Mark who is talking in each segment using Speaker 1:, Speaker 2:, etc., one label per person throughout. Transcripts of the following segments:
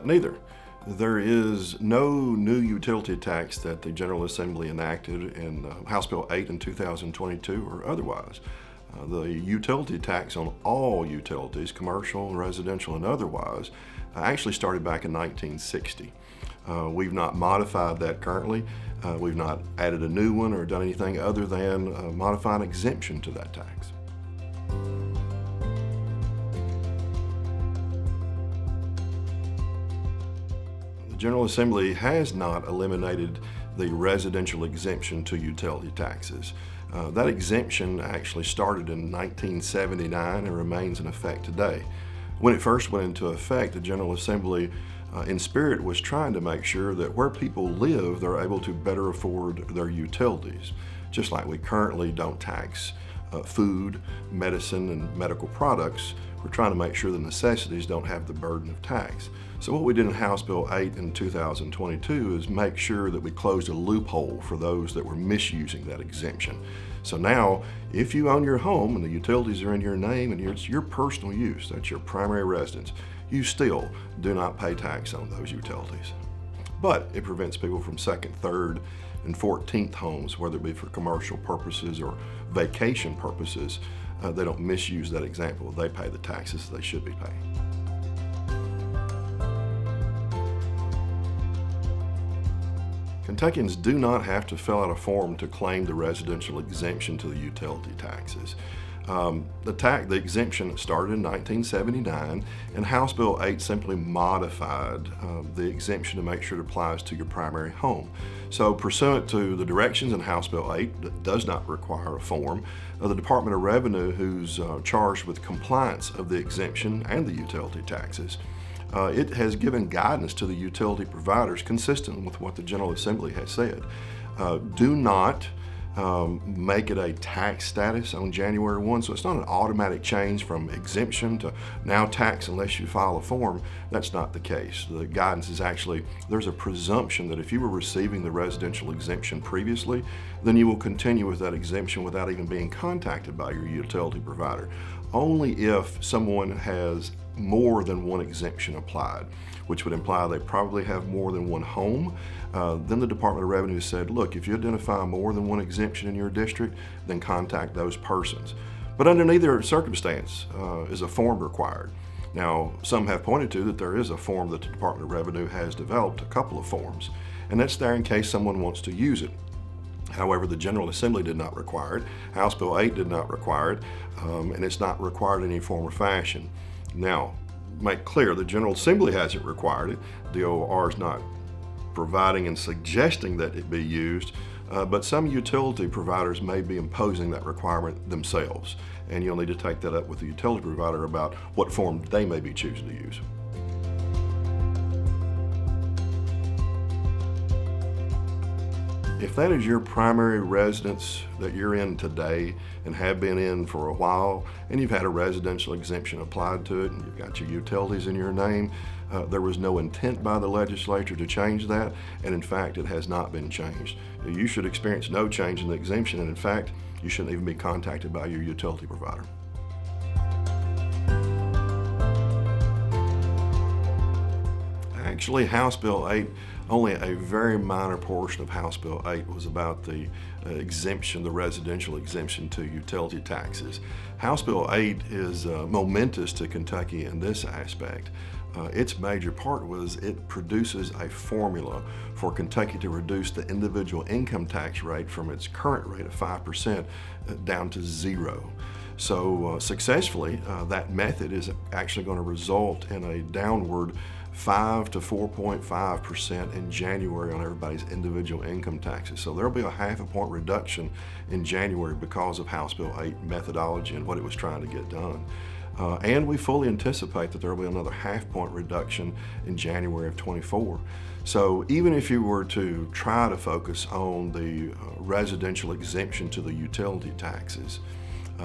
Speaker 1: Neither. There is no new utility tax that the General Assembly enacted in House Bill 8 in 2022 or otherwise. The utility tax on all utilities, commercial, residential, and otherwise, actually started back in 1960. We've not modified that currently. We've not added a new one or done anything other than modify an exemption to that tax. The General Assembly has not eliminated the residential exemption to utility taxes. That exemption actually started in 1979 and remains in effect today. When it first went into effect, the General Assembly in spirit was trying to make sure that where people live, they're able to better afford their utilities. Just like we currently don't tax food, medicine, and medical products, we're trying to make sure the necessities don't have the burden of tax. So what we did in House Bill 8 in 2022 is make sure that we closed a loophole for those that were misusing that exemption. So now, if you own your home and the utilities are in your name and it's your personal use, that's your primary residence, you still do not pay tax on those utilities. But it prevents people from second, third, and 14th homes, whether it be for commercial purposes or vacation purposes. They don't misuse that example. They pay the taxes they should be paying. Kentuckians do not have to fill out a form to claim the residential exemption to the utility taxes. The exemption started in 1979, and House Bill 8 simply modified the exemption to make sure it applies to your primary home. So pursuant to the directions in House Bill 8, that does not require a form, the Department of Revenue, who's charged with compliance of the exemption and the utility taxes, it has given guidance to the utility providers consistent with what the General Assembly has said. Do not make it a tax status on January 1, so it's not an automatic change from exemption to now tax unless you file a form. That's not the case. The guidance is actually, there's a presumption that if you were receiving the residential exemption previously, then you will continue with that exemption without even being contacted by your utility provider. Only if someone has more than one exemption applied, which would imply they probably have more than one home. Then the Department of Revenue said, look, if you identify more than one exemption in your district, then contact those persons. But under neither circumstance is a form required. Now, some have pointed to that there is a form that the Department of Revenue has developed, a couple of forms, and that's there in case someone wants to use it. However, the General Assembly did not require it, House Bill 8 did not require it, and it's not required in any form or fashion. Now, make clear, the General Assembly hasn't required it. DOR is not providing and suggesting that it be used, but some utility providers may be imposing that requirement themselves, and you'll need to take that up with the utility provider about what form they may be choosing to use. If that is your primary residence that you're in today and have been in for a while, and you've had a residential exemption applied to it, and you've got your utilities in your name, there was no intent by the legislature to change that, and in fact, it has not been changed. You should experience no change in the exemption, and in fact, you shouldn't even be contacted by your utility provider. Actually, House Bill 8, only a very minor portion of House Bill 8 was about the exemption, the residential exemption to utility taxes. House Bill 8 is momentous to Kentucky in this aspect. Its major part was it produces a formula for Kentucky to reduce the individual income tax rate from its current rate of 5% down to 0. So successfully, that method is actually going to result in a downward 5 to 4.5% in January on everybody's individual income taxes. So there'll be a half a point reduction in January because of House Bill 8 methodology and what it was trying to get done. And we fully anticipate that there will be another half point reduction in January of 24. So even if you were to try to focus on the residential exemption to the utility taxes,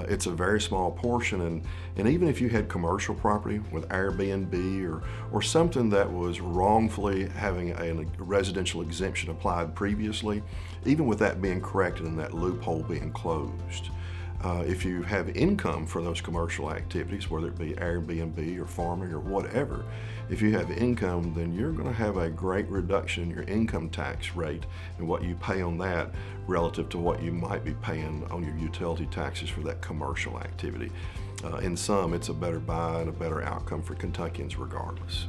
Speaker 1: it's a very small portion, and even if you had commercial property with Airbnb or something that was wrongfully having a residential exemption applied previously, even with that being corrected and that loophole being closed, If you have income for those commercial activities, whether it be Airbnb or farming or whatever, if you have income, then you're going to have a great reduction in your income tax rate and what you pay on that relative to what you might be paying on your utility taxes for that commercial activity. In sum, it's a better buy and a better outcome for Kentuckians regardless.